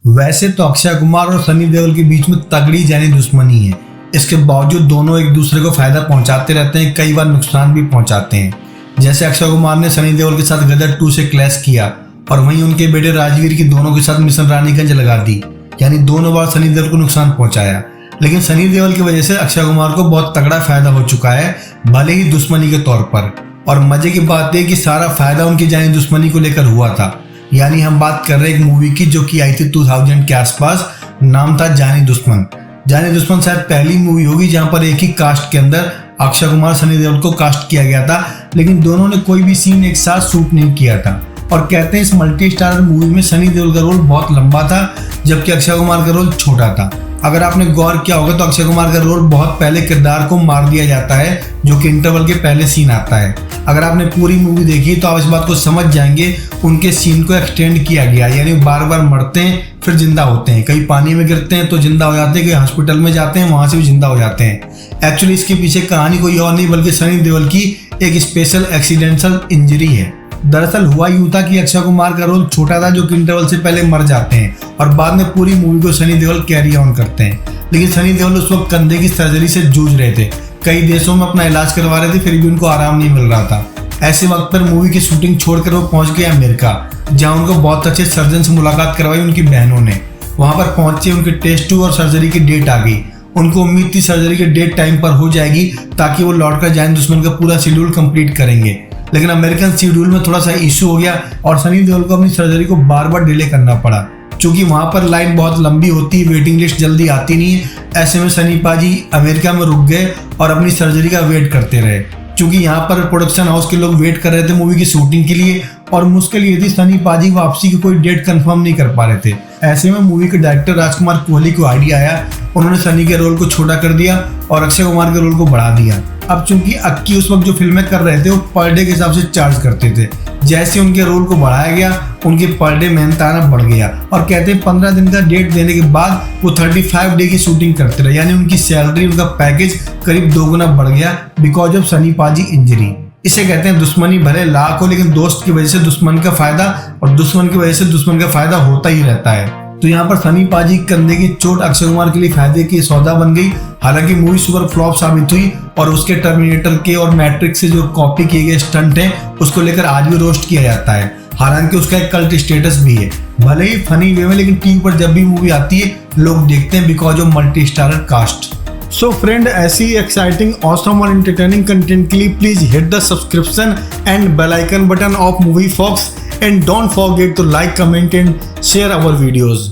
वैसे तो अक्षय कुमार और सनी देओल के बीच में तगड़ी जानी दुश्मनी है। इसके बावजूद दोनों एक दूसरे को फायदा पहुंचाते रहते हैं, कई बार नुकसान भी पहुंचाते हैं। जैसे अक्षय कुमार ने सनी देओल के साथ गदर 2 से क्लैश किया और वहीं उनके बेटे राजवीर की दोनों के साथ मिशन रानीगंज लगा दी, यानी दोनों बार सनी देओल को नुकसान पहुंचाया। लेकिन सनी देओल की वजह से अक्षय कुमार को बहुत तगड़ा फायदा हो चुका है, भले ही दुश्मनी के तौर पर। और मजे की बात है कि सारा फायदा उनकी जानी दुश्मनी को लेकर हुआ था। यानी हम बात कर रहे हैं एक मूवी की जो कि आई थी 2000 के आसपास, नाम था जानी दुश्मन। जानी दुश्मन शायद पहली मूवी होगी जहां पर एक ही कास्ट के अंदर अक्षय कुमार सनी देओल को कास्ट किया गया था, लेकिन दोनों ने कोई भी सीन एक साथ शूट नहीं किया था। और कहते हैं इस मल्टी स्टारर मूवी में सनी देओल का रोल बहुत लंबा था, जबकि अक्षय कुमार का रोल छोटा था। अगर आपने गौर किया होगा तो अक्षय कुमार का रोल बहुत पहले किरदार को मार दिया जाता है, जो कि इंटरवल के पहले सीन आता है। अगर आपने पूरी मूवी देखी तो आप इस बात को समझ जाएंगे, उनके सीन को एक्सटेंड किया गया, यानी बार बार मरते हैं फिर जिंदा होते हैं, कहीं पानी में गिरते हैं तो जिंदा हो जाते हैं, कहीं हॉस्पिटल में जाते हैं वहां से भी जिंदा हो जाते हैं। एक्चुअली इसके पीछे कहानी कोई और नहीं बल्कि सनी देओल की एक स्पेशल एक्सीडेंटल इंजरी है। दरअसल हुआ यूं था कि अक्षय कुमार का रोल छोटा था, जो कि इंटरवल से पहले मर जाते हैं और बाद में पूरी मूवी को सनी देओल कैरी ऑन करते हैं। लेकिन सनी देओल उस वक्त कंधे की सर्जरी से जूझ रहे थे, कई देशों में अपना इलाज करवा रहे थे, फिर भी उनको आराम नहीं मिल रहा था। ऐसे वक्त पर मूवी की शूटिंग छोड़कर वो पहुंच गए अमेरिका, जहां उनको बहुत अच्छे सर्जन से मुलाकात करवाई उनकी बहनों ने। वहां पर पहुंचे, उनके टेस्ट और सर्जरी की डेट आ गई। उनको उम्मीद थी सर्जरी की डेट टाइम पर हो जाएगी ताकि वो लौटकर जानी दुश्मन का पूरा शेड्यूल कंप्लीट करेंगे। लेकिन अमेरिकन शेड्यूल में थोड़ा सा इशू हो गया और सनी देओल को अपनी सर्जरी को बार बार डिले करना पड़ा, क्योंकि वहां पर लाइन बहुत लंबी होती है, वेटिंग लिस्ट जल्दी आती नहीं है। ऐसे में सनी पाजी अमेरिका में रुक गए और अपनी सर्जरी का वेट करते रहे, क्योंकि यहाँ पर प्रोडक्शन हाउस के लोग वेट कर रहे थे मूवी की शूटिंग के लिए। और मुश्किल ये थी, सनी पाजी वापसी की कोई डेट कंफर्म नहीं कर पा रहे थे। ऐसे में मूवी के डायरेक्टर राजकुमार कोहली को आइडिया आया, उन्होंने सनी के रोल को छोटा कर दिया और अक्षय कुमार के रोल को बढ़ा दिया। अब चूंकि अक्की उस वक्त जो फिल्में कर रहे थे वो पर डे के हिसाब से चार्ज करते थे, जैसे उनके रोल को बढ़ाया गया उनके पर डे मेहनताना बढ़ गया। और कहते हैं 15 दिन का डेट देने के बाद वो 35 डे की शूटिंग करते रहे, यानी उनकी सैलरी, उनका पैकेज करीब 2 गुना बढ़ गया बिकॉज ऑफ सनी पाजी इंजरी। इसे कहते हैं दुश्मनी भले लाख हो, लेकिन दोस्त की वजह से दुश्मन का फायदा और दुश्मन की वजह से दुश्मन का फायदा होता ही रहता है। तो यहाँ पर सनी पाजी कंधे की चोट अक्षय कुमार के लिए फायदे की सौदा बन गई। हालांकि मूवी सुपर फ्लॉप साबित हुई और उसके टर्मिनेटर के और मैट्रिक्स से जो कॉपी किए गए स्टंट हैं उसको लेकर आज भी रोस्ट किया जाता है। हालांकि उसका एक कल्ट स्टेटस भी है, भले ही फनी वे में, लेकिन टीवी पर जब भी मूवी आती है लोग देखते हैं because of multi starrer cast. So friend, ऐसी एक्साइटिंग, ऑसम और एंटरटेनिंग कंटेंट के लिए please hit the subscription and bell icon button of Movie Fox, and don't forget to like, comment and share our videos.